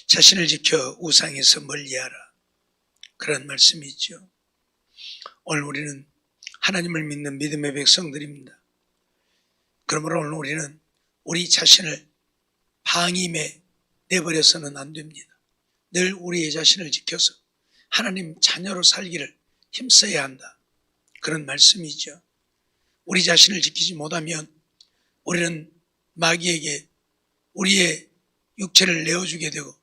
자신을 지켜 우상에서 멀리하라. 그런 말씀이 있죠. 오늘 우리는 하나님을 믿는 믿음의 백성들입니다. 그러므로 오늘 우리는 우리 자신을 방임에 내버려서는 안 됩니다. 늘 우리의 자신을 지켜서 하나님 자녀로 살기를 힘써야 한다. 그런 말씀이죠. 우리 자신을 지키지 못하면 우리는 마귀에게 우리의 육체를 내어주게 되고,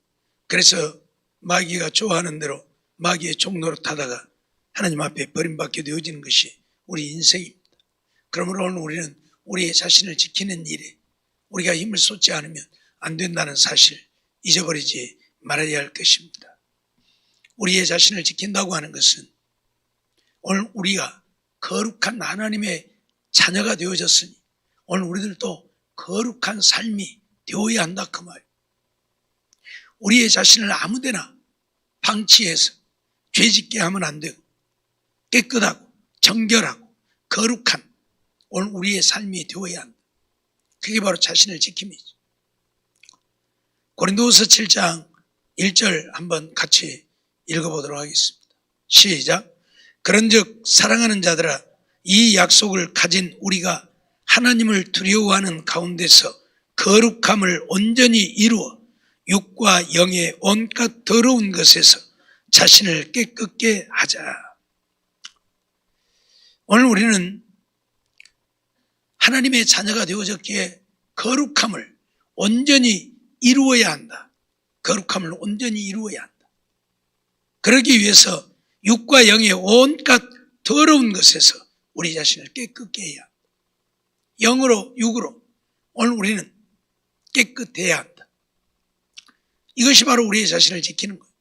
그래서 마귀가 좋아하는 대로 마귀의 종노릇 하다가 하나님 앞에 버림받게 되어지는 것이 우리 인생입니다. 그러므로 오늘 우리는 우리의 자신을 지키는 일에 우리가 힘을 쏟지 않으면 안 된다는 사실 잊어버리지 말아야 할 것입니다. 우리의 자신을 지킨다고 하는 것은 오늘 우리가 거룩한 하나님의 자녀가 되어졌으니 오늘 우리들도 거룩한 삶이 되어야 한다 그 말이에요. 우리의 자신을 아무데나 방치해서 죄짓게 하면 안 되고, 깨끗하고 정결하고 거룩한 오늘 우리의 삶이 되어야 한다. 그게 바로 자신을 지킴이죠. 고린도후서 7장 1절 한번 같이 읽어보도록 하겠습니다. 시작. 그런즉 사랑하는 자들아, 이 약속을 가진 우리가 하나님을 두려워하는 가운데서 거룩함을 온전히 이루어 육과 영의 온갖 더러운 것에서 자신을 깨끗게 하자. 오늘 우리는 하나님의 자녀가 되어졌기에 거룩함을 온전히 이루어야 한다. 거룩함을 온전히 이루어야 한다. 그러기 위해서 육과 영의 온갖 더러운 것에서 우리 자신을 깨끗게 해야 한다. 영으로 육으로 오늘 우리는 깨끗해야 한다. 이것이 바로 우리의 자신을 지키는 거예요.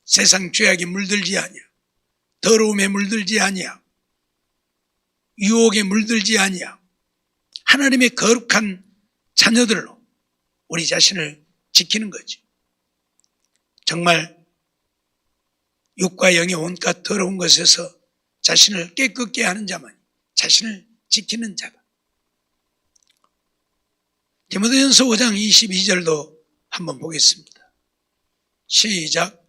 세상 죄악에 물들지 아니야, 더러움에 물들지 아니야, 유혹에 물들지 아니야, 하나님의 거룩한 자녀들로 우리 자신을 지키는 거지. 정말 육과 영의 온갖 더러운 것에서 자신을 깨끗게 하는 자만이 자신을 지키는 자다. 디모데전서 5장 22절도 한번 보겠습니다. 시작.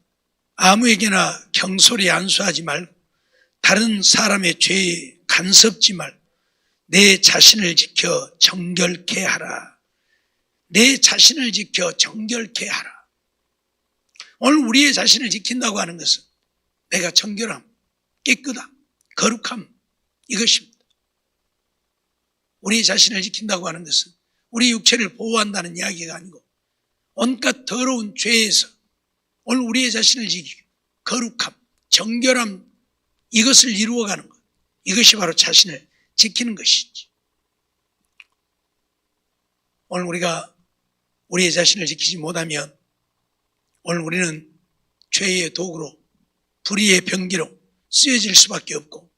아무에게나 경솔히 안수하지 말고 다른 사람의 죄에 간섭지 말고 내 자신을 지켜 정결케 하라. 내 자신을 지켜 정결케 하라. 오늘 우리의 자신을 지킨다고 하는 것은 내가 정결함, 깨끗함, 거룩함, 이것입니다. 우리의 자신을 지킨다고 하는 것은 우리 육체를 보호한다는 이야기가 아니고 온갖 더러운 죄에서 오늘 우리의 자신을 지키고 거룩함, 정결함, 이것을 이루어가는 것, 이것이 바로 자신을 지키는 것이지. 오늘 우리가 우리의 자신을 지키지 못하면 오늘 우리는 죄의 도구로, 불의의 병기로 쓰여질 수밖에 없고,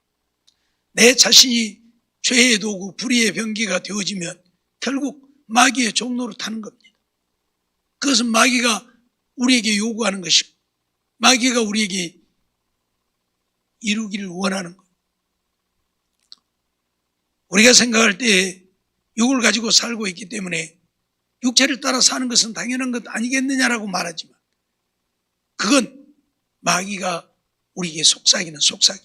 내 자신이 죄의 도구, 불의의 병기가 되어지면 결국 마귀의 종로로 타는 겁니다. 그것은 마귀가 우리에게 요구하는 것이고 마귀가 우리에게 이루기를 원하는 것. 우리가 생각할 때 육을 가지고 살고 있기 때문에 육체를 따라 사는 것은 당연한 것 아니겠느냐라고 말하지만 그건 마귀가 우리에게 속삭이는 속삭임.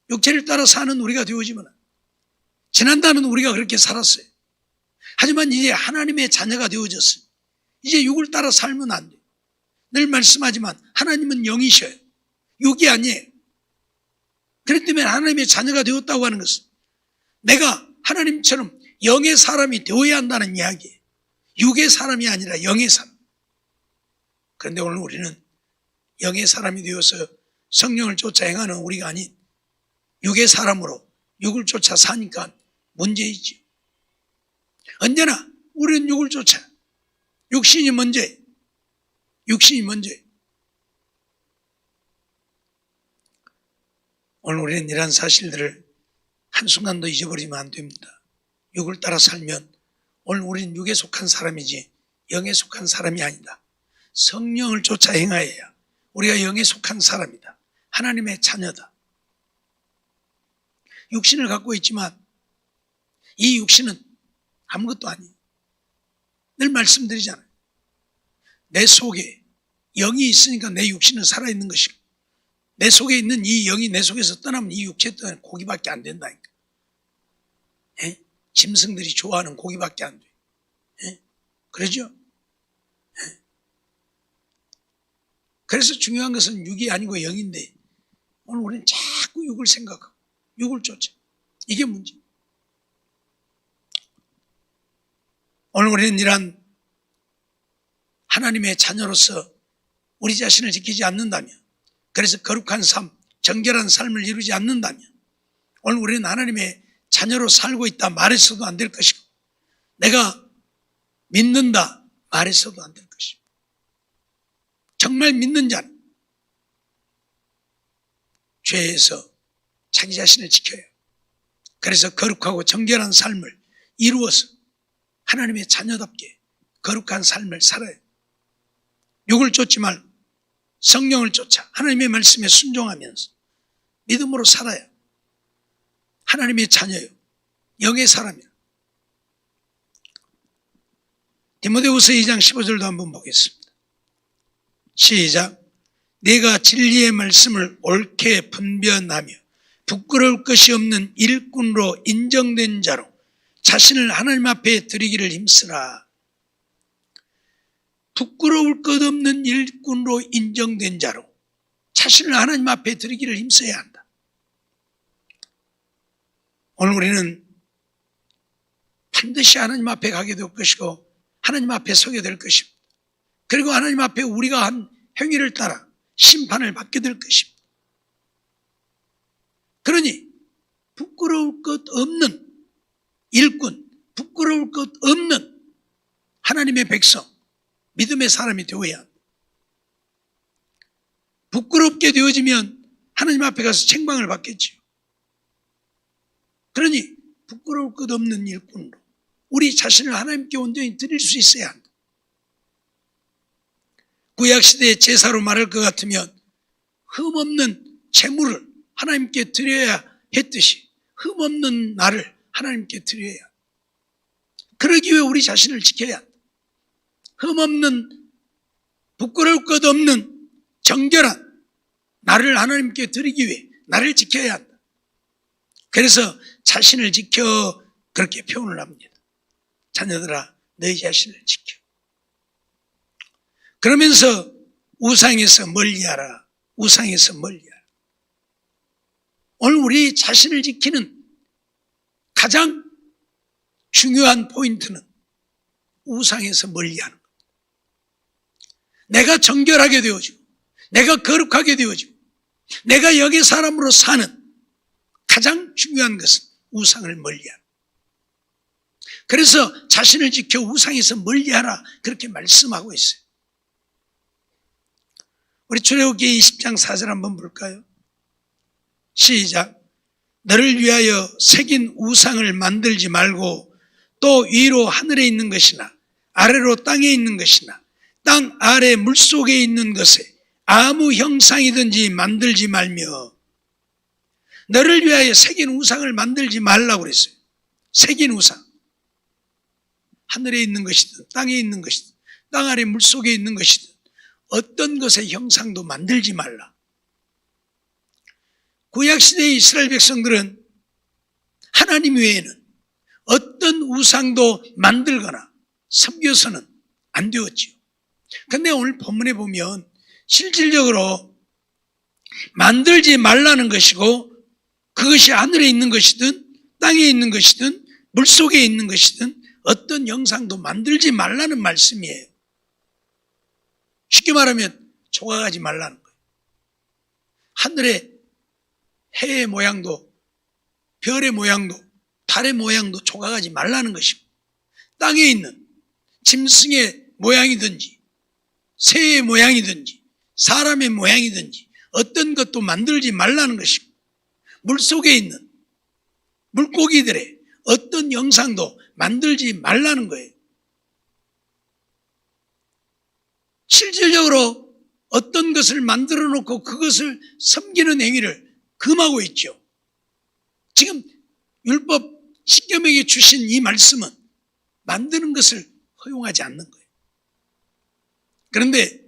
육체를 따라 사는 우리가 되어지면 지난다면 우리가 그렇게 살았어요. 하지만 이제 하나님의 자녀가 되어졌어요. 이제 육을 따라 살면 안 돼요. 늘 말씀하지만 하나님은 영이셔요. 육이 아니에요. 그렇기 때문에 하나님의 자녀가 되었다고 하는 것은 내가 하나님처럼 영의 사람이 되어야 한다는 이야기예요. 육의 사람이 아니라 영의 사람. 그런데 오늘 우리는 영의 사람이 되어서 성령을 쫓아 행하는 우리가 아닌 육의 사람으로 육을 쫓아 사니까 문제이지. 언제나 우리는 육을 쫓아. 육신이 먼저예요. 육신이 먼저예요. 오늘 우리는 이러한 사실들을 한순간도 잊어버리면 안 됩니다. 육을 따라 살면 오늘 우리는 육에 속한 사람이지 영에 속한 사람이 아니다. 성령을 쫓아 행하여야 우리가 영에 속한 사람이다. 하나님의 자녀다. 육신을 갖고 있지만 이 육신은 아무것도 아니에요. 늘 말씀드리잖아요. 내 속에 영이 있으니까 내 육신은 살아있는 것이고, 내 속에 있는 이 영이 내 속에서 떠나면 이 육체 떠나면 고기밖에 안 된다니까. 예? 짐승들이 좋아하는 고기밖에 안 돼. 예? 그러죠? 예? 그래서 중요한 것은 육이 아니고 영인데, 오늘 우리는 자꾸 육을 생각하고 육을 쫓아. 이게 문제. 오늘 우리는 이러한 하나님의 자녀로서 우리 자신을 지키지 않는다면, 그래서 거룩한 삶, 정결한 삶을 이루지 않는다면, 오늘 우리는 하나님의 자녀로 살고 있다 말해서도 안 될 것이고, 내가 믿는다 말해서도 안 될 것이고, 정말 믿는 자는 죄에서 자기 자신을 지켜야 해요. 그래서 거룩하고 정결한 삶을 이루어서 하나님의 자녀답게 거룩한 삶을 살아야 해요. 육을 쫓지 말고 성령을 쫓아 하나님의 말씀에 순종하면서 믿음으로 살아야 하나님의 자녀요, 영의 사람이라. 디모데후서 2장 15절도 한번 보겠습니다. 시작. 네가 진리의 말씀을 옳게 분별하며 부끄러울 것이 없는 일꾼으로 인정된 자로 자신을 하나님 앞에 드리기를 힘쓰라. 부끄러울 것 없는 일꾼으로 인정된 자로 자신을 하나님 앞에 드리기를 힘써야 한다. 오늘 우리는 반드시 하나님 앞에 가게 될 것이고 하나님 앞에 서게 될 것입니다. 그리고 하나님 앞에 우리가 한 행위를 따라 심판을 받게 될 것입니다. 그러니 부끄러울 것 없는 일꾼, 부끄러울 것 없는 하나님의 백성, 믿음의 사람이 되어야 합니다. 부끄럽게 되어지면 하나님 앞에 가서 책망을 받겠지요. 그러니 부끄러울 것 없는 일꾼으로 우리 자신을 하나님께 온전히 드릴 수 있어야 한다. 구약시대의 제사로 말할 것 같으면 흠없는 제물을 하나님께 드려야 했듯이 흠없는 나를 하나님께 드려야 한다. 그러기 위해 우리 자신을 지켜야 한다. 흠없는, 부끄러울 것 없는 정결한 나를 하나님께 드리기 위해 나를 지켜야 한다. 그래서 자신을 지켜 그렇게 표현을 합니다. 자녀들아, 너희 자신을 지켜. 그러면서 우상에서 멀리하라. 우상에서 멀리하라. 오늘 우리 자신을 지키는 가장 중요한 포인트는 우상에서 멀리하는 것. 내가 정결하게 되어지고 내가 거룩하게 되어지고 내가 여기 사람으로 사는 가장 중요한 것은 우상을 멀리하라. 그래서 자신을 지켜 우상에서 멀리하라 그렇게 말씀하고 있어요. 우리 출애굽기 20장 4절 한번 볼까요? 시작. 너를 위하여 새긴 우상을 만들지 말고 또 위로 하늘에 있는 것이나 아래로 땅에 있는 것이나 땅 아래 물속에 있는 것에 아무 형상이든지 만들지 말며. 너를 위하여 새긴 우상을 만들지 말라고 그랬어요. 새긴 우상. 하늘에 있는 것이든 땅에 있는 것이든 땅 아래 물속에 있는 것이든 어떤 것의 형상도 만들지 말라. 구약시대의 이스라엘 백성들은 하나님 외에는 어떤 우상도 만들거나 섬겨서는 안 되었지요. 그런데 오늘 본문에 보면 실질적으로 만들지 말라는 것이고 그것이 하늘에 있는 것이든 땅에 있는 것이든 물속에 있는 것이든 어떤 형상도 만들지 말라는 말씀이에요. 쉽게 말하면 조각하지 말라는 거예요. 하늘에 해의 모양도 별의 모양도 달의 모양도 조각하지 말라는 것이고 땅에 있는 짐승의 모양이든지 새의 모양이든지 사람의 모양이든지 어떤 것도 만들지 말라는 것이고 물속에 있는 물고기들의 어떤 형상도 만들지 말라는 거예요. 실질적으로 어떤 것을 만들어 놓고 그것을 섬기는 행위를 금하고 있죠. 지금 율법 십계명에 주신 이 말씀은 만드는 것을 허용하지 않는 거예요. 그런데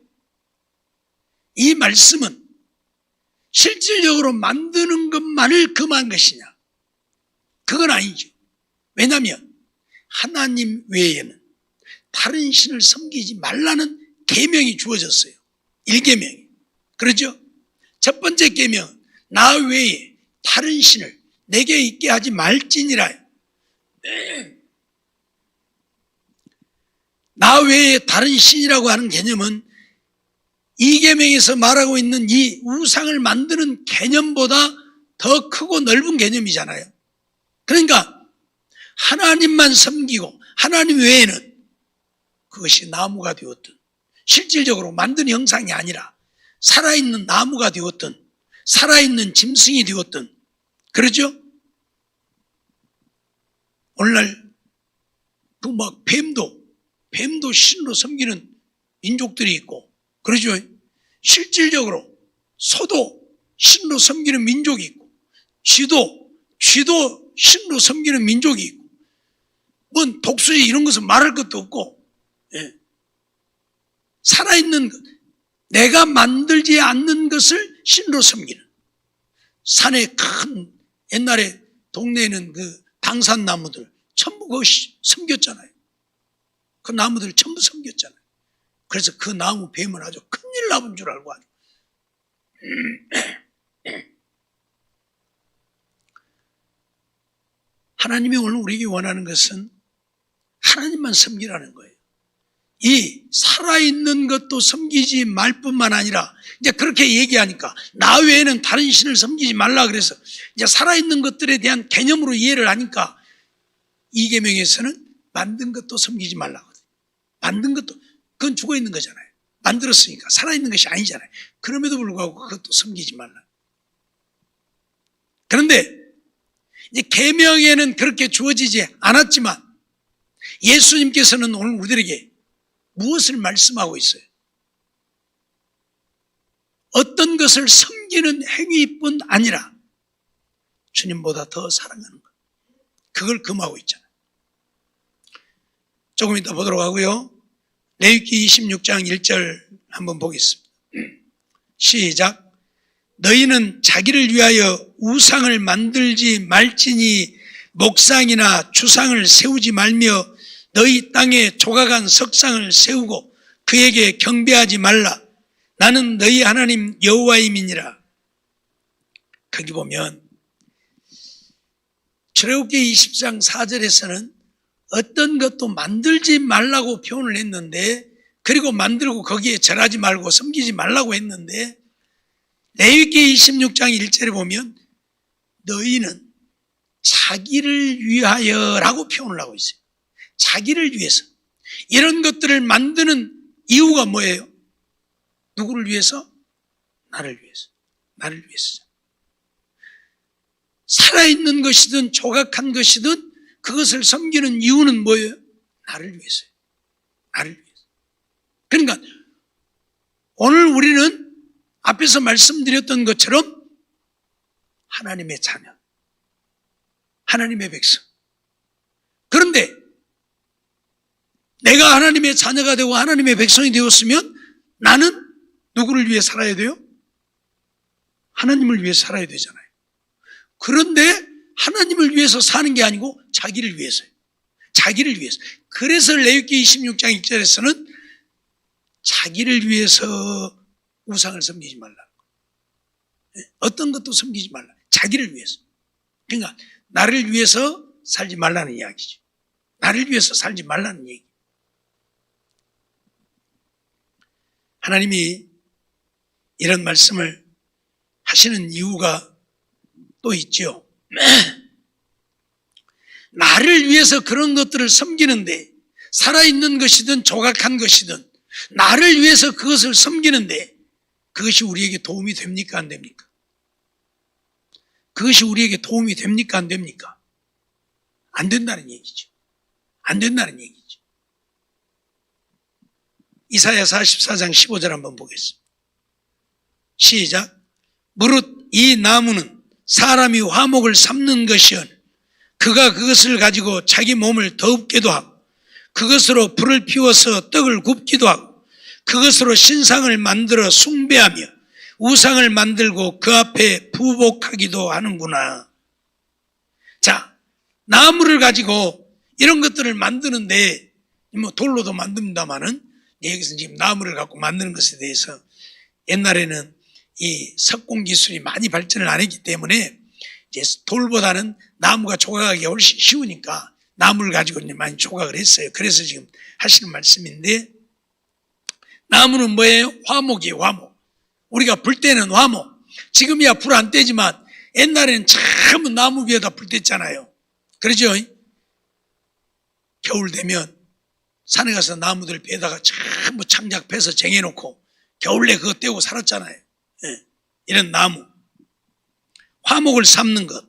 이 말씀은 실질적으로 만드는 것만을 금한 것이냐? 그건 아니죠. 왜냐하면 하나님 외에는 다른 신을 섬기지 말라는 계명이 주어졌어요. 1계명이. 그렇죠? 첫 번째 계명은 나 외에 다른 신을 내게 있게 하지 말지니라. 나 외에 다른 신이라고 하는 개념은 2계명에서 말하고 있는 이 우상을 만드는 개념보다 더 크고 넓은 개념이잖아요. 그러니까 하나님만 섬기고 하나님 외에는 그것이 나무가 되었든 실질적으로 만든 형상이 아니라 살아있는 나무가 되었든 살아있는 짐승이 되었든 그러죠? 오늘날 그 막 뱀도 신으로 섬기는 민족들이 있고 그러죠? 실질적으로 소도 신으로 섬기는 민족이 있고 쥐도 신으로 섬기는 민족이 있고 뭔 독수리 이런 것은 말할 것도 없고 살아있는 것, 내가 만들지 않는 것을 신으로 섬기는 산에 큰 옛날에 동네에는 그 당산나무들 전부 그거 섬겼잖아요. 그 나무들 전부 섬겼잖아요. 그래서 그 나무 뱀은 아주 큰일 나본 줄 알고 아주 하나님이 오늘 우리에게 원하는 것은 하나님만 섬기라는 거예요. 이 살아있는 것도 섬기지 말 뿐만 아니라 이제 그렇게 얘기하니까 나 외에는 다른 신을 섬기지 말라 그래서 이제 살아있는 것들에 대한 개념으로 이해를 하니까 2계명에서는 만든 것도 섬기지 말라거든요. 만든 것도 그건 죽어있는 거잖아요. 만들었으니까 살아있는 것이 아니잖아요. 그럼에도 불구하고 그것도 섬기지 말라. 그런데 이제 계명에는 그렇게 주어지지 않았지만 예수님께서는 오늘 우리들에게 무엇을 말씀하고 있어요? 어떤 것을 섬기는 행위뿐 아니라 주님보다 더 사랑하는 것. 그걸 금하고 있잖아요. 조금 이따 보도록 하고요. 레위기 26장 1절 한번 보겠습니다. 시작. 너희는 자기를 위하여 우상을 만들지 말지니 목상이나 주상을 세우지 말며 너희 땅에 조각한 석상을 세우고 그에게 경배하지 말라. 나는 너희 하나님 여호와임이니라. 거기 보면 출애굽기 20장 4절에서는 어떤 것도 만들지 말라고 표현을 했는데 그리고 만들고 거기에 절하지 말고 섬기지 말라고 했는데 레위기 26장 1절에 보면 너희는 자기를 위하여라고 표현을 하고 있어요. 자기를 위해서. 이런 것들을 만드는 이유가 뭐예요? 누구를 위해서? 나를 위해서. 나를 위해서. 살아있는 것이든 조각한 것이든 그것을 섬기는 이유는 뭐예요? 나를 위해서요. 나를 위해서. 그러니까 오늘 우리는 앞에서 말씀드렸던 것처럼 하나님의 자녀, 하나님의 백성. 그런데 내가 하나님의 자녀가 되고 하나님의 백성이 되었으면 나는 누구를 위해 살아야 돼요? 하나님을 위해 살아야 되잖아요. 그런데 하나님을 위해서 사는 게 아니고 자기를 위해서요. 자기를 위해서. 그래서 레위기 26장 1절에서는 자기를 위해서 우상을 섬기지 말라. 어떤 것도 섬기지 말라. 자기를 위해서. 그러니까 나를 위해서 살지 말라는 이야기죠. 나를 위해서 살지 말라는 얘기. 하나님이 이런 말씀을 하시는 이유가 또 있죠. 나를 위해서 그런 것들을 섬기는데 살아있는 것이든 조각한 것이든 나를 위해서 그것을 섬기는데 그것이 우리에게 도움이 됩니까? 안 됩니까? 그것이 우리에게 도움이 됩니까? 안 됩니까? 안 된다는 얘기죠. 안 된다는 얘기죠. 이사야 44장 15절 한번 보겠습니다. 시작. 무릇 이 나무는 사람이 화목을 삼는 것이언 그가 그것을 가지고 자기 몸을 더웁게도 하고 그것으로 불을 피워서 떡을 굽기도 하고 그것으로 신상을 만들어 숭배하며 우상을 만들고 그 앞에 부복하기도 하는구나. 자, 나무를 가지고 이런 것들을 만드는데 뭐 돌로도 만듭니다만은 여기서 지금 나무를 갖고 만드는 것에 대해서 옛날에는 이 석공 기술이 많이 발전을 안 했기 때문에 이제 돌보다는 나무가 조각하기 훨씬 쉬우니까 나무를 가지고 이제 많이 조각을 했어요. 그래서 지금 하시는 말씀인데, 나무는 뭐예요? 화목이에요. 화목. 우리가 불 때는 화목. 지금이야 불 안 떼지만 옛날에는 참 나무 위에다 불 뗐잖아요. 그러죠? 겨울 되면 산에 가서 나무들 베다가 전부 창작 패서 쟁여놓고 겨울에 그거 떼고 살았잖아요. 예. 이런 나무. 화목을 삶는 것.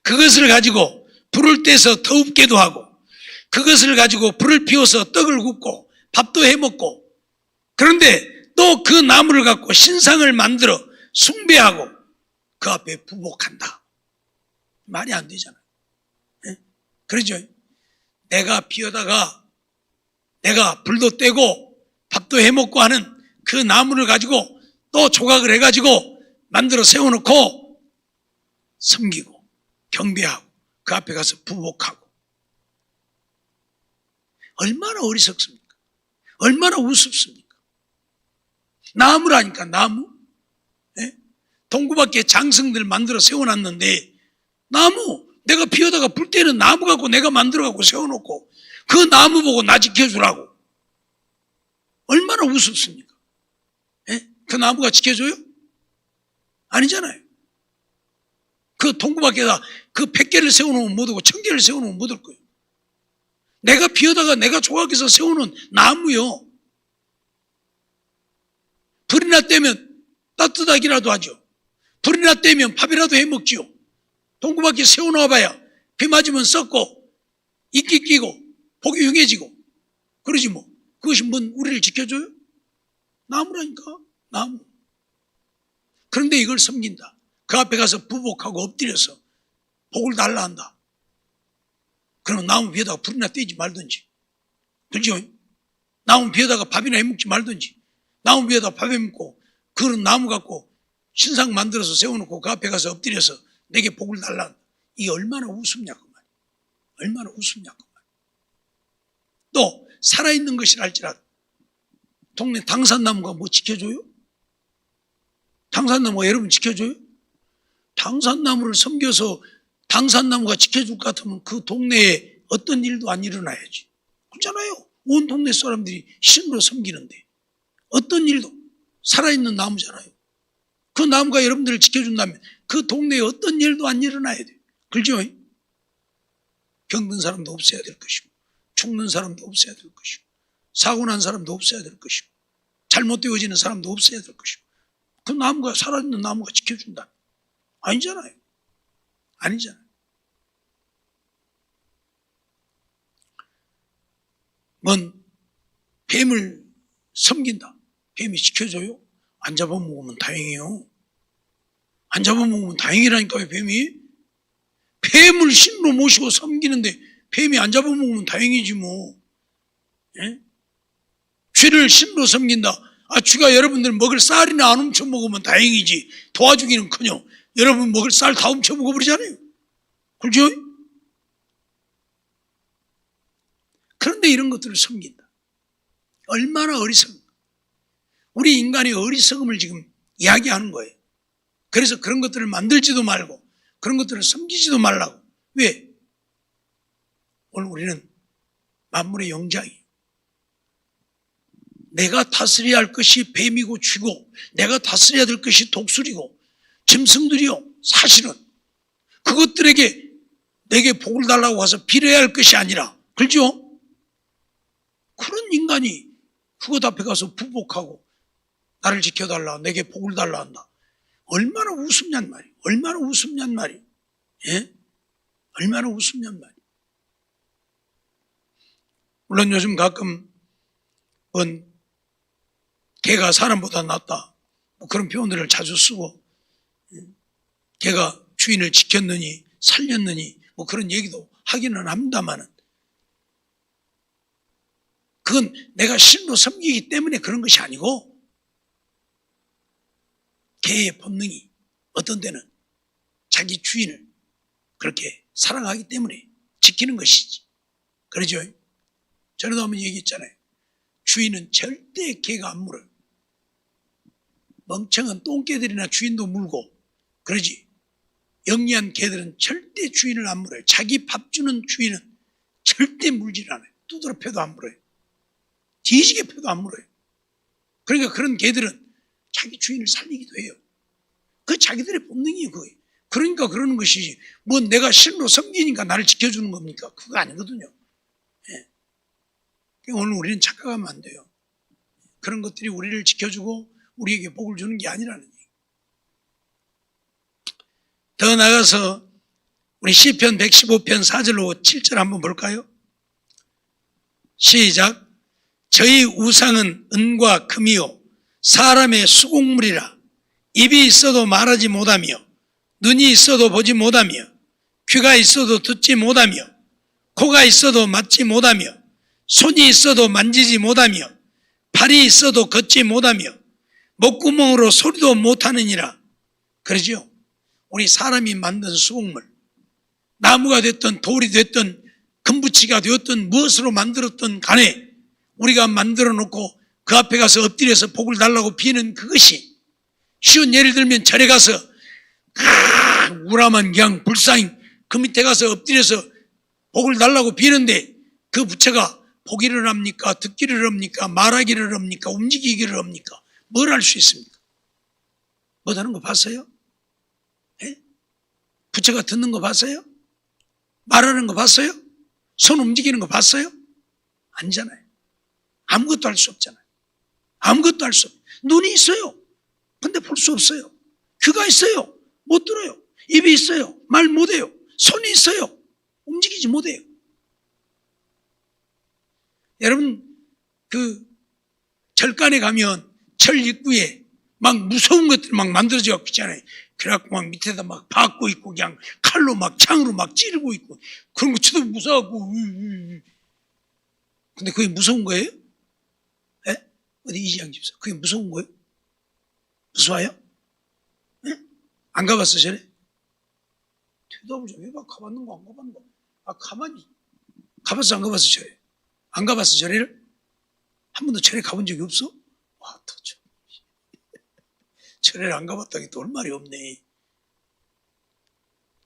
그것을 가지고 불을 떼서 더웁게도 하고, 그것을 가지고 불을 피워서 떡을 굽고 밥도 해먹고, 그런데 또 그 나무를 갖고 신상을 만들어 숭배하고 그 앞에 부복한다. 말이 안 되잖아요. 예? 그러죠? 내가 피워다가 내가 불도 떼고 밥도 해먹고 하는 그 나무를 가지고 또 조각을 해가지고 만들어 세워놓고 섬기고 경배하고 그 앞에 가서 부복하고. 얼마나 어리석습니까? 얼마나 우습습니까? 나무라니까, 나무. 예? 동구 밖에 장승들 만들어 세워놨는데 나무, 내가 피워다가 불 때는 나무 갖고 내가 만들어갖고 세워놓고 그 나무 보고 나 지켜주라고. 얼마나 우습습니까? 예? 그 나무가 지켜줘요? 아니잖아요. 그 동구 밖에다 그 100개를 세워놓으면 못 오고 1000개를 세워놓으면 못 올 거예요. 내가 피워다가 내가 조각해서 세우는 나무요. 불이나 떼면 따뜻하기라도 하죠. 불이나 떼면 밥이라도 해먹지요. 동구 밖에 세워놓아봐야 비 맞으면 썩고 이끼 끼고 복이 흉해지고 그러지 뭐. 그것이 뭔 우리를 지켜줘요? 나무라니까, 나무. 그런데 이걸 섬긴다. 그 앞에 가서 부복하고 엎드려서 복을 달라 한다. 그러면 나무 위에다가 불이나 떼지 말든지, 그렇죠? 나무 위에다가 밥이나 해먹지 말든지, 나무 위에다 밥 해먹고 그런 나무 갖고 신상 만들어서 세워놓고 그 앞에 가서 엎드려서 내게 복을 달라 한다. 이게 얼마나 우습냐고 말이야. 얼마나 우습냐고 말이야. 또 살아있는 것이라 할지라도 동네 당산나무가 뭐 지켜줘요? 당산나무가 여러분 지켜줘요? 당산나무를 섬겨서 당산나무가 지켜줄 것 같으면 그 동네에 어떤 일도 안 일어나야지. 그렇잖아요. 온 동네 사람들이 신으로 섬기는데 어떤 일도, 살아있는 나무잖아요. 그 나무가 여러분들을 지켜준다면 그 동네에 어떤 일도 안 일어나야 돼요. 그렇죠? 병든 사람도 없어야 될 것이고, 죽는 사람도 없어야 될 것이고, 사고 난 사람도 없어야 될 것이고, 잘못되어지는 사람도 없어야 될 것이고, 그 나무가, 살아있는 나무가 지켜준다. 아니잖아요. 아니잖아요. 뭔 뱀을 섬긴다. 뱀이 지켜줘요? 안 잡아먹으면 다행이에요. 안 잡아먹으면 다행이라니까요. 뱀이. 뱀을 신으로 모시고 섬기는데 뱀이 안 잡아먹으면 다행이지 뭐. 예? 쥐를 신으로 섬긴다. 아, 쥐가 여러분들 먹을 쌀이나 안 훔쳐 먹으면 다행이지. 도와주기는커녕 여러분 먹을 쌀 다 훔쳐 먹어버리잖아요. 그렇죠? 그런데 이런 것들을 섬긴다. 얼마나 어리석은가. 우리 인간의 어리석음을 지금 이야기하는 거예요. 그래서 그런 것들을 만들지도 말고 그런 것들을 섬기지도 말라고. 왜? 오늘 우리는 만물의 영장이에요. 내가 다스려야 할 것이 뱀이고 쥐고, 내가 다스려야 될 것이 독수리고 짐승들이요. 사실은 그것들에게 내게 복을 달라고 와서 빌어야 할 것이 아니라, 그렇죠? 그런 인간이 그것 앞에 가서 부복하고 나를 지켜달라, 내게 복을 달라 한다. 얼마나 우습냔 말이에요. 얼마나 우습냔 말이에요. 예? 얼마나 우습냔 말이에요. 물론 요즘 가끔 개가 사람보다 낫다, 뭐 그런 표현들을 자주 쓰고, 개가 주인을 지켰느니 살렸느니 뭐 그런 얘기도 하기는 합니다만은, 그건 내가 신으로 섬기기 때문에 그런 것이 아니고 개의 본능이 어떤 때는 자기 주인을 그렇게 사랑하기 때문에 지키는 것이지. 그러죠? 전에도 한번 얘기했잖아요. 주인은 절대 개가 안 물어요. 멍청한 똥개들이나 주인도 물고 그러지. 영리한 개들은 절대 주인을 안 물어요. 자기 밥 주는 주인은 절대 물질 않아요. 두드러 패도 안 물어요. 뒤지게 패도 안 물어요. 그러니까 그런 개들은 자기 주인을 살리기도 해요. 그 자기들의 본능이에요. 그게. 그러니까 그러는 것이지. 뭐 내가 신으로 섬기니까 나를 지켜주는 겁니까? 그거 아니거든요. 예. 오늘 우리는 착각하면 안 돼요. 그런 것들이 우리를 지켜주고 우리에게 복을 주는 게 아니라는 얘기. 더 나가서 우리 시편 115편 4절로 7절 한번 볼까요? 시작. 저희 우상은 은과 금이요 사람의 수공물이라. 입이 있어도 말하지 못하며 눈이 있어도 보지 못하며 귀가 있어도 듣지 못하며 코가 있어도 맡지 못하며 손이 있어도 만지지 못하며 발이 있어도 걷지 못하며 목구멍으로 소리도 못하느니라. 그러죠? 우리 사람이 만든 수공물, 나무가 됐든 돌이 됐든 금붙이가 되었든 무엇으로 만들었든 간에 우리가 만들어 놓고 그 앞에 가서 엎드려서 복을 달라고 비는 그것이, 쉬운 예를 들면 절에 가서 우람한 그냥 불상이 그 밑에 가서 엎드려서 복을 달라고 비는데 그 부처가 보기를 합니까? 듣기를 합니까? 말하기를 합니까? 움직이기를 합니까? 뭘 할 수 있습니까? 못하는 거 봤어요? 예? 부처가 듣는 거 봤어요? 말하는 거 봤어요? 손 움직이는 거 봤어요? 아니잖아요. 아무것도 할 수 없잖아요. 아무것도 할 수 없어요. 눈이 있어요. 근데 볼 수 없어요. 귀가 있어요. 못 들어요. 입이 있어요. 말 못해요. 손이 있어요. 움직이지 못해요. 여러분, 그 절간에 가면 절 입구에 막 무서운 것들이 막 만들어져 있잖아요. 그래갖고 막 밑에다 막 박고 있고 그냥 칼로 막 창으로 막 찌르고 있고 그런 거 쳐도 무서워갖고. 근데 그게 무서운 거예요? 예? 어디 이지양 집사 그게 무서운 거예요? 무서워요? 예? 안 가봤어 전에? 대답을 좀 해봐. 가봤는 거 안 가봤는 거? 아 가만히 가봤어 안 가봤어 절에? 안 가봤어 절에를? 한 번도 절에 가본 적이 없어? 와 더 참. 절에를 안 가봤다니 또 올 말이 없네.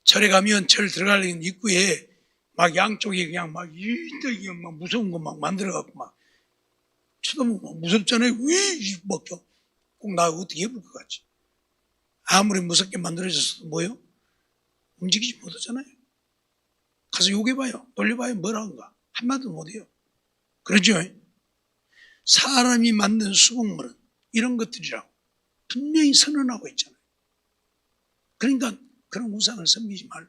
절에 가면 절 들어가는 입구에 막 양쪽에 그냥 막 그냥 막 무서운 거 막 만들어갖고 막 쳐다보면 막 무섭잖아요. 막 꼭 나 어떻게 해볼 것 같지? 아무리 무섭게 만들어졌어도 뭐요? 움직이지 못하잖아요. 가서 요괴봐요. 돌려봐요. 뭐라 한가? 한마디도 못해요. 그러죠? 사람이 만든 수공물은 이런 것들이라고 분명히 선언하고 있잖아요. 그러니까 그런 우상을 섬기지 말라.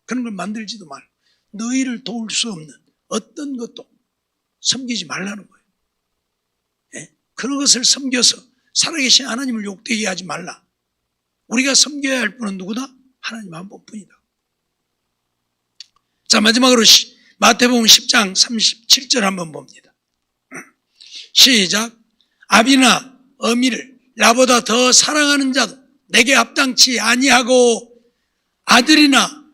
그런 걸 만들지도 말라. 너희를 도울 수 없는 어떤 것도 섬기지 말라는 거예요. 예? 그런 것을 섬겨서 살아계신 하나님을 욕되게 하지 말라. 우리가 섬겨야 할 분은 누구다? 하나님 한 분뿐이다. 자, 마지막으로 마태복음 10장 37절 한번 봅니다. 시작. 아비나 어미를 나보다 더 사랑하는 자도 내게 합당치 아니하고 아들이나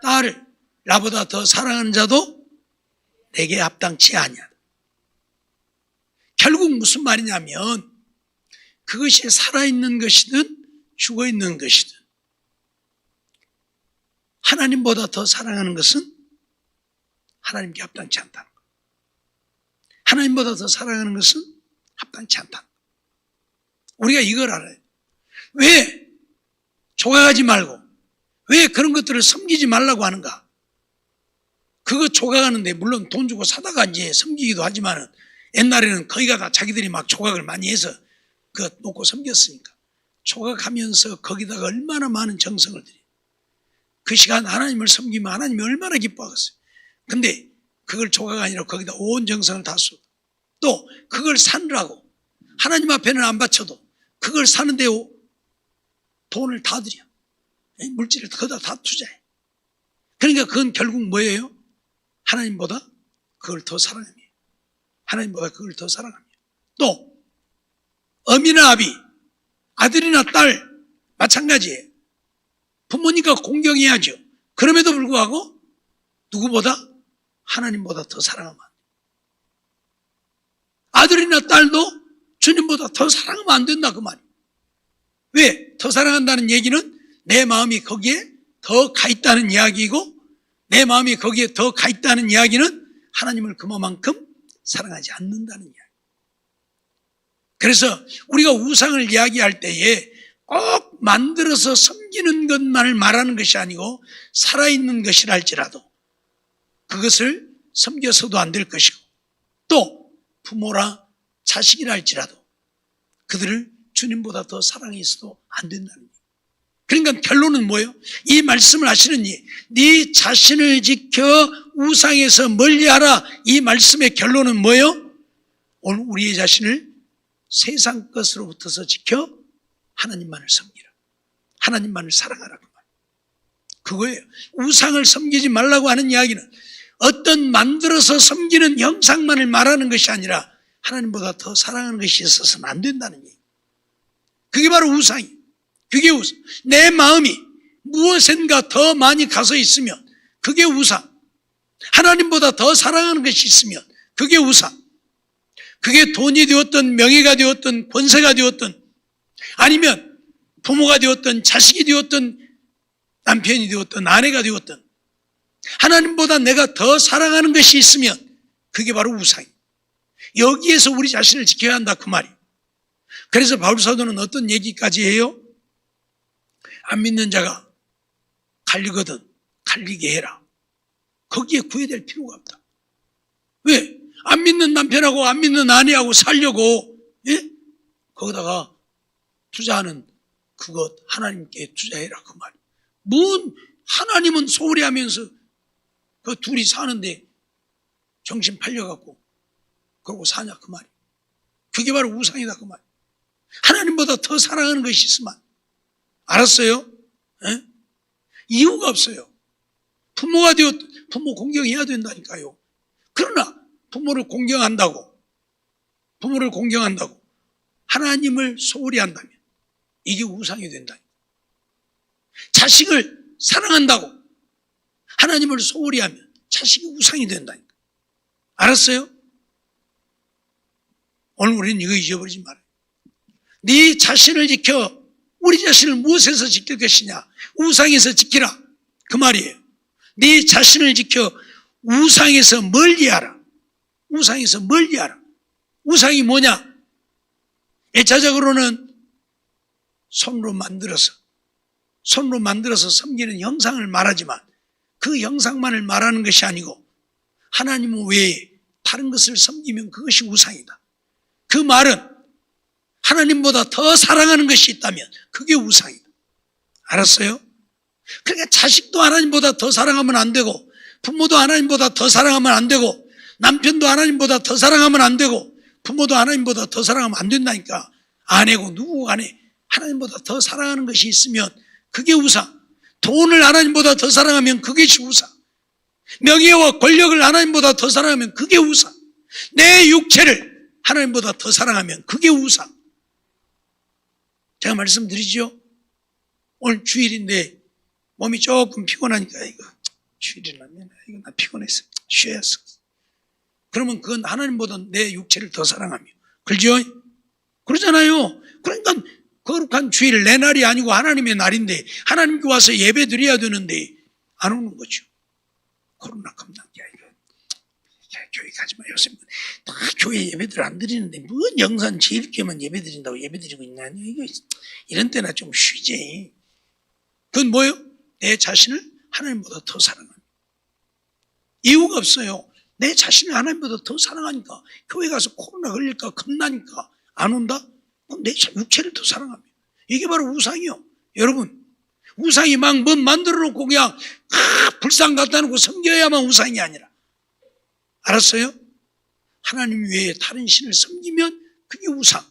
딸을 나보다 더 사랑하는 자도 내게 합당치 아니하다. 결국 무슨 말이냐면 그것이 살아있는 것이든 죽어있는 것이든 하나님보다 더 사랑하는 것은 하나님께 합당치 않다는 것. 하나님보다 더 사랑하는 것은 합당치 않다. 우리가 이걸 알아요. 왜 조각하지 말고 왜 그런 것들을 섬기지 말라고 하는가? 그거 조각하는데 물론 돈 주고 사다가 이제 섬기기도 하지만은 옛날에는 거기가 다 자기들이 막 조각을 많이 해서 그거 놓고 섬겼으니까 조각하면서 거기다가 얼마나 많은 정성을 들여. 그 시간 하나님을 섬기면 하나님이 얼마나 기뻐하겠어요. 근데 그걸 조각 아니라 거기다 온 정성을 다 쏟아. 또 그걸 사느라고 하나님 앞에는 안 바쳐도 그걸 사는데 돈을 다 들여. 물질을 거기다 다 투자해. 그러니까 그건 결국 뭐예요? 하나님보다 그걸 더 사랑합니다. 하나님보다 그걸 더 사랑합니다. 또 어미나 아비, 아들이나 딸 마찬가지예요. 부모니까 공경해야죠. 그럼에도 불구하고 누구보다? 하나님보다 더 사랑하면 안 돼요. 아들이나 딸도 주님보다 더 사랑하면 안 된다 그 말이에요. 왜? 더 사랑한다는 얘기는 내 마음이 거기에 더 가 있다는 이야기이고, 내 마음이 거기에 더 가 있다는 이야기는 하나님을 그만큼 사랑하지 않는다는 이야기. 그래서 우리가 우상을 이야기할 때에 꼭 만들어서 섬기는 것만을 말하는 것이 아니고 살아있는 것이라 할지라도 그것을 섬겨서도 안 될 것이고, 또 부모라 자식이라 할지라도 그들을 주님보다 더 사랑해서도 안 된다는 거예요. 그러니까 결론은 뭐예요? 이 말씀을 하시느니 네 자신을 지켜 우상에서 멀리하라. 이 말씀의 결론은 뭐예요? 오늘 우리의 자신을 세상 것으로부터서 지켜 하나님만을 섬기라. 하나님만을 사랑하라 그 말. 그거예요. 우상을 섬기지 말라고 하는 이야기는 어떤 만들어서 섬기는 형상만을 말하는 것이 아니라 하나님보다 더 사랑하는 것이 있어서는 안 된다는 얘기. 그게 바로 우상이에요. 그게 우상. 내 마음이 무엇인가 더 많이 가서 있으면 그게 우상. 하나님보다 더 사랑하는 것이 있으면 그게 우상. 그게 돈이 되었든 명예가 되었든 권세가 되었든 아니면 부모가 되었든 자식이 되었든 남편이 되었든 아내가 되었든 하나님보다 내가 더 사랑하는 것이 있으면 그게 바로 우상이에요. 여기에서 우리 자신을 지켜야 한다 그 말이에요. 그래서 바울 사도는 어떤 얘기까지 해요? 안 믿는 자가 갈리거든 갈리게 해라. 거기에 구애될 필요가 없다. 왜? 안 믿는 남편하고 안 믿는 아내하고 살려고 거기다가 투자하는 그것 하나님께 투자해라 그 말이에요. 뭔 하나님은 소홀히 하면서 그 둘이 사는데 정신 팔려갖고 그러고 사냐 그 말이에요. 그게 바로 우상이다 그 말이에요. 하나님보다 더 사랑하는 것이 있으면 알았어요? 에? 이유가 없어요. 부모가 되었 부모 공경해야 된다니까요. 그러나 부모를 공경한다고 하나님을 소홀히 한다면 이게 우상이 된다니까. 자식을 사랑한다고 하나님을 소홀히 하면 자식이 우상이 된다니까. 알았어요? 오늘 우리는 이거 잊어버리지 말아요. 네 자신을 지켜. 우리 자신을 무엇에서 지킬 것이냐? 우상에서 지키라 그 말이에요. 네 자신을 지켜 우상에서 멀리하라. 우상에서 멀리하라. 우상이 뭐냐? 1차적으로는 손으로 만들어서 섬기는 형상을 말하지만 그 형상만을 말하는 것이 아니고 하나님 외에 다른 것을 섬기면 그것이 우상이다. 그 말은 하나님보다 더 사랑하는 것이 있다면 그게 우상이다. 알았어요? 그러니까 자식도 하나님보다 더 사랑하면 안 되고 부모도 하나님보다 더 사랑하면 안 되고 남편도 하나님보다 더 사랑하면 안 되고 부모도 하나님보다 더 사랑하면 안 된다니까. 아내고 누구 간에 하나님보다 더 사랑하는 것이 있으면 그게 우상. 돈을 하나님보다 더 사랑하면 그것이 우상. 명예와 권력을 하나님보다 더 사랑하면 그게 우상. 내 육체를 하나님보다 더 사랑하면 그게 우상. 제가 말씀드리죠. 오늘 주일인데 몸이 조금 피곤하니까 이거 주일이라면 이거 나 피곤해서 쉬어야겠어. 그러면 그건 하나님보다 내 육체를 더 사랑하며 그렇죠? 그러잖아요. 그러니까 거룩한 주일 내 날이 아니고 하나님의 날인데 하나님께 와서 예배 드려야 되는데 안 오는 거죠. 코로나 겁나. 교회 가지 마. 요새 다 교회 예배들 안 드리는데 뭔 영산 제일교회만 예배 드린다고 예배 드리고 있냐. 이거 이런 때나 좀 쉬지. 그건 뭐예요? 내 자신을 하나님보다 더 사랑합니다. 이유가 없어요. 내 자신을 하나님보다 더 사랑하니까. 교회 가서 코로나 걸릴까 겁나니까 안 온다? 그럼 내 육체를 더 사랑합니다. 이게 바로 우상이요. 여러분, 우상이 막 뭐 만들어 놓고 그냥 불상 갖다 놓고 섬겨야만 우상이 아니라, 알았어요? 하나님 외에 다른 신을 섬기면 그게 우상.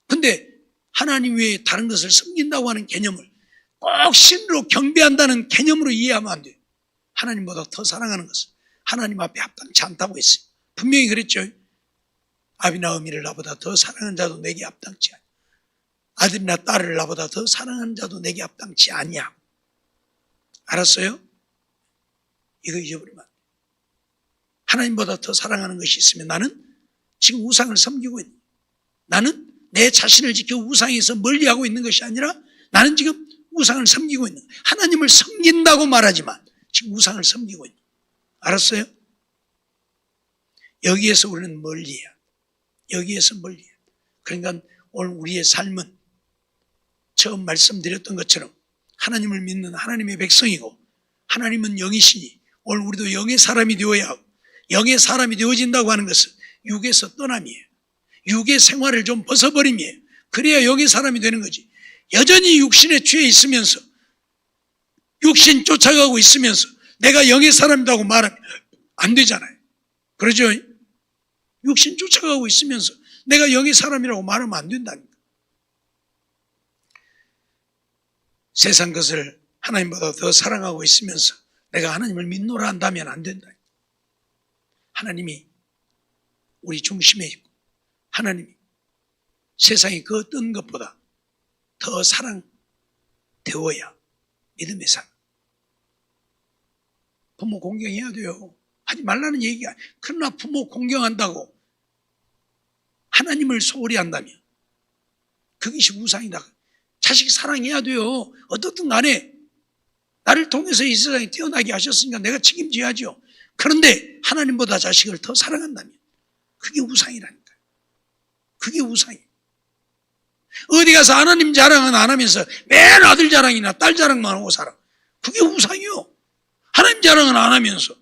근데 하나님 외에 다른 것을 섬긴다고 하는 개념을 꼭 신으로 경배한다는 개념으로 이해하면 안 돼요. 하나님보다 더 사랑하는 것은 하나님 앞에 합당치 않다고 했어요. 분명히 그랬죠. 아비나 어미를 나보다 더 사랑하는 자도 내게 합당치 아니야. 아들이나 딸을 나보다 더 사랑하는 자도 내게 합당치 아니야. 알았어요? 이거 잊어버리면 안 돼. 하나님보다 더 사랑하는 것이 있으면 나는 지금 우상을 섬기고 있는 거야. 나는 내 자신을 지켜 우상에서 멀리하고 있는 것이 아니라 나는 지금 우상을 섬기고 있는 거야. 하나님을 섬긴다고 말하지만 지금 우상을 섬기고 있는 거야. 알았어요? 여기에서 우리는 멀리해야 돼. 여기에서 멀리해야 돼. 그러니까 오늘 우리의 삶은 처음 말씀드렸던 것처럼 하나님을 믿는 하나님의 백성이고 하나님은 영이시니 오늘 우리도 영의 사람이 되어야 하고 영의 사람이 되어진다고 하는 것은 육에서 떠남이에요. 육의 생활을 좀 벗어버림이에요. 그래야 영의 사람이 되는 거지. 여전히 육신에 취해 있으면서 육신 쫓아가고 있으면서 내가 영의 사람이라고 말하면 안 되잖아요. 그러죠? 육신 쫓아가고 있으면서 내가 영의 사람이라고 말하면 안 된다니까. 세상 것을 하나님보다 더 사랑하고 있으면서 내가 하나님을 믿노라 한다면 안 된다. 하나님이 우리 중심에 있고 하나님이 세상이 그 어떤 것보다 더 사랑되어야 믿음의 삶. 부모 공경해야 돼요. 하지 말라는 얘기가. 그러나 부모 공경한다고 하나님을 소홀히 한다면 그것이 우상이다. 자식 사랑해야 돼요. 어떻든 간에 나를 통해서 이 세상에 태어나게 하셨으니까 내가 책임져야죠. 그런데 하나님보다 자식을 더 사랑한다면 그게 우상이라니까요. 그게 우상이에요. 어디 가서 하나님 자랑은 안 하면서 매일 아들 자랑이나 딸 자랑만 하고 살아. 그게 우상이요. 하나님 자랑은 안 하면서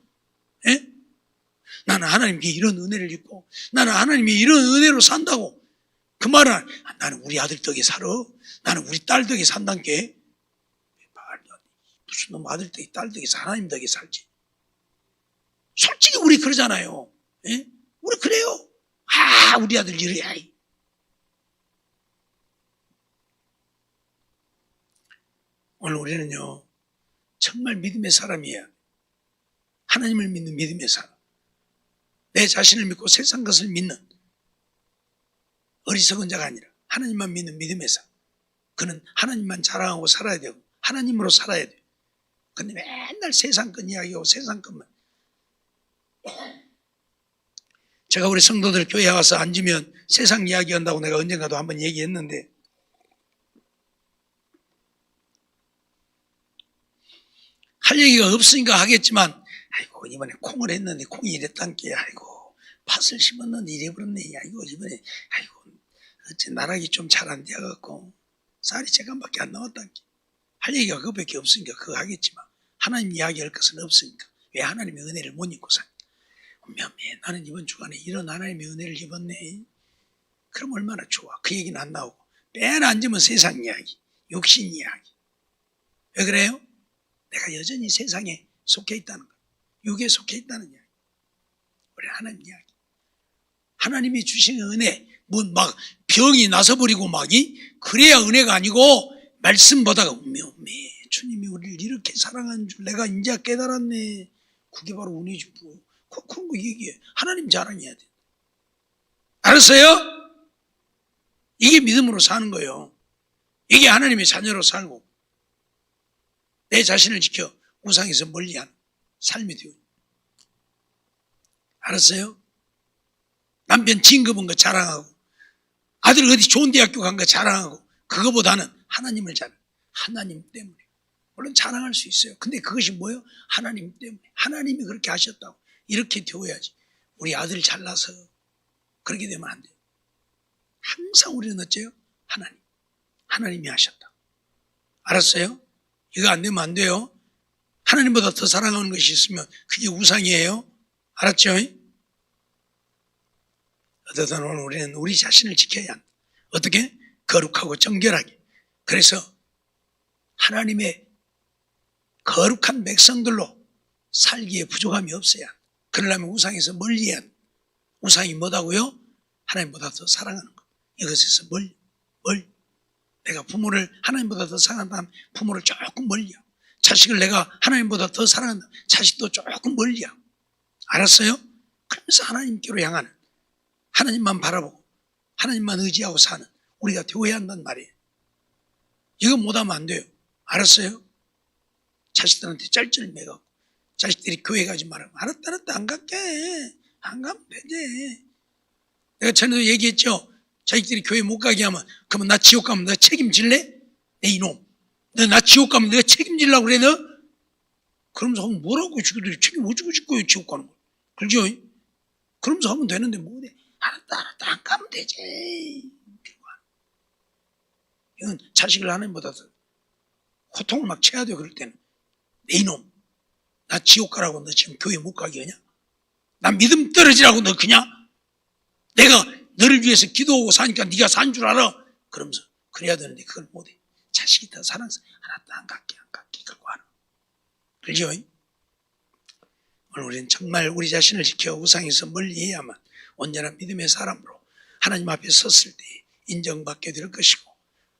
나는 하나님께 이런 은혜를 입고 나는 하나님이 이런 은혜로 산다고 그 말은 나는 우리 아들 덕에 살아. 나는 우리 딸 덕에 산다는 게 무슨 놈 아들 덕에 딸 덕에 하나님 덕에 살지. 솔직히 우리 그러잖아요. 우리 그래요. 우리 아들 이래야. 오늘 우리는요 정말 믿음의 사람이에요. 하나님을 믿는 믿음의 사람. 내 자신을 믿고 세상 것을 믿는 어리석은 자가 아니라 하나님만 믿는 믿음의 사람. 그는 하나님만 자랑하고 살아야 되고 하나님으로 살아야 돼요. 근데 맨날 세상 것 이야기하고 세상 것만. 제가 우리 성도들 교회에 와서 앉으면 세상 이야기한다고 내가 언젠가도 한번 얘기했는데 할 얘기가 없으니까 하겠지만 아이고 이번에 콩을 했는데 콩이 이랬단 게 아이고 팥을 심었는데 이래버렸네. 아이고 이번에 아이고 어째 나락이 좀 잘 안 되어갖고 쌀이 제간밖에 안 나왔단 게 할 얘기가 그거밖에 없으니까 그거 하겠지만 하나님 이야기할 것은 없으니까 왜 하나님의 은혜를 못 입고 사냐. 나는 이번 주간에 이런 하나님의 은혜를 입었네. 그럼 얼마나 좋아. 그 얘기는 안 나오고 맨 앉으면 세상 이야기, 육신 이야기. 왜 그래요? 내가 여전히 세상에 속해 있다는 거야. 육에 속해 있다는 이야기. 우리 하나님 이야기. 하나님이 주신 은혜, 막 병이 나서버리고 그래야 은혜가 아니고 말씀보다가 주님이 우리를 이렇게 사랑하는 줄 내가 이제 깨달았네. 그게 바로 은혜지 뭐. 그런 거 얘기해. 하나님 자랑해야 돼. 알았어요? 이게 믿음으로 사는 거예요. 이게 하나님의 자녀로 살고 내 자신을 지켜 우상에서 멀리하는 삶이 되고. 알았어요? 남편 진급한 거 자랑하고 아들 어디 좋은 대학교 간 거 자랑하고 그거보다는 하나님을 자랑. 하나님 때문에. 물론 자랑할 수 있어요. 근데 그것이 뭐예요? 하나님 때문에. 하나님이 그렇게 하셨다고. 이렇게 되어야지. 우리 아들 잘나서 그렇게 되면 안 돼요. 항상 우리는 어째요? 하나님이 하셨다. 알았어요? 이거 안 되면 안 돼요. 하나님보다 더 사랑하는 것이 있으면 그게 우상이에요. 알았죠? 어쨌든 오늘 우리는 우리 자신을 지켜야 한다. 어떻게? 거룩하고 정결하게. 그래서 하나님의 거룩한 백성들로 살기에 부족함이 없어야 한다. 그러려면 우상에서 멀리해야 한다. 우상이 뭐다고요? 하나님보다 더 사랑하는 것. 이것에서 멀리. 내가 부모를 하나님보다 더 사랑한다면 부모를 조금 멀리하고 자식을 내가 하나님보다 더 사랑한다면 자식도 조금 멀리하고. 알았어요? 그러면서 하나님께로 향하는 하나님만 바라보고 하나님만 의지하고 사는 우리가 되어야 한단 말이에요. 이거 못하면 안 돼요. 알았어요? 자식들한테 짤짤 매가고 자식들이 교회 가지 말라고 알았다 안 갈게. 안 가면 되지. 내가 전에도 얘기했죠. 자식들이 교회 못 가게 하면 그러면 나 지옥 가면 내가 책임질래? 내 이놈. 너 나 지옥 가면 내가 책임질라고 그래 너? 그러면서 하면 뭐라고 지금들이 책임 못 지고 싶고요 지옥 가는 거. 그렇죠? 그러면서 하면 되는데 뭐래? 알았다 안 가면 되지. 이건 자식을 하나님보다 더 고통을 막 쳐야 돼. 그럴 때는 내 이놈 나 지옥 가라고 너 지금 교회 못 가게 하냐? 나 믿음 떨어지라고 너 그냥 내가 너를 위해서 기도하고 사니까 네가 산 줄 알아. 그러면서 그래야 되는데 그걸 못해. 자식이 더 사랑해서 알았다 안 갈게 그러고 하는. 그렇죠? 오늘 우리는 정말 우리 자신을 지켜 우상에서 멀리해야만 온전한 믿음의 사람으로 하나님 앞에 섰을 때 인정받게 될 것이고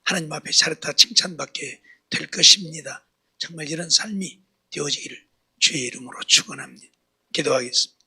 하나님 앞에 잘했다 칭찬받게 될 것입니다. 정말 이런 삶이 되어지기를 주의 이름으로 축원합니다. 기도하겠습니다.